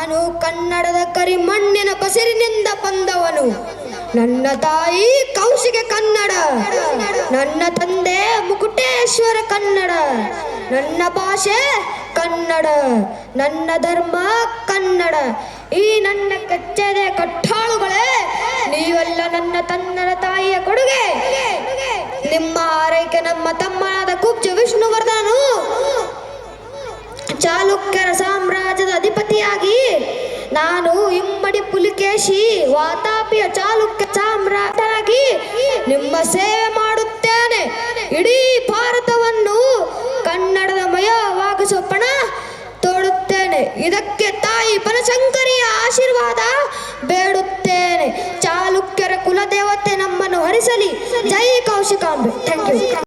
ನಾನು ಕನ್ನಡದ ಕರಿಮಣ್ಣಿನ ಬಸಿರಿನಿಂದ ಬಂದವನು. ನನ್ನ ತಾಯಿ ಕೌಶಿಗೆ ಕನ್ನಡ, ನನ್ನ ತಂದೆ ಮುಕುಟೇಶ್ವರ ಕನ್ನಡ, ನನ್ನ ಭಾಷೆ ಕನ್ನಡ, ನನ್ನ ಧರ್ಮ ಕನ್ನಡ. ಈ ನನ್ನ ಕಚ್ಚದೆ ಕಟ್ಟಾಳುಗಳೇ, ನೀವೆಲ್ಲ ನನ್ನ ತನ್ನರ ತಾಯಿಯ ಕೊಡುಗೆ. ನಿಮ್ಮ ಆರೈಕೆ ನಮ್ಮ ತಮ್ಮನಾದ ಕುಬ್ಜ ವಿಷ್ಣುವರ್ಧನನು ಚಾಲುಕ್ಯರ ಸಾಮ್ರಾಜ್ಯದ ಅಧಿಪತಿಯಾಗಿ, ನಾನು ಇಮ್ಮಡಿ ಪುಲಿಕೇಶಿ ವಾತಾಪಿಯ ಚಾಲುಕ್ಯ ಸಾಮ್ರಾಟನಾಗಿ ನಿಮ್ಮ ಸೇವೆ ಮಾಡುತ್ತೇನೆ. ಇಡೀ ಭಾರತವನ್ನು ಕನ್ನಡದ ಮಯವಾಗಿಸುವ ಪಣ ತೋಡುತ್ತೇನೆ. ಇದಕ್ಕೆ ತಾಯಿ ಬನಶಂಕರಿಯ ಆಶೀರ್ವಾದ ಬೇಡುತ್ತೇನೆ. ಚಾಲುಕ್ಯರ ಕುಲದೇವತೆ ನಮ್ಮನ್ನು ಹರಿಸಲಿ. ಜೈ ಕೌಶಿಕಾಂಬೆ. Thank you.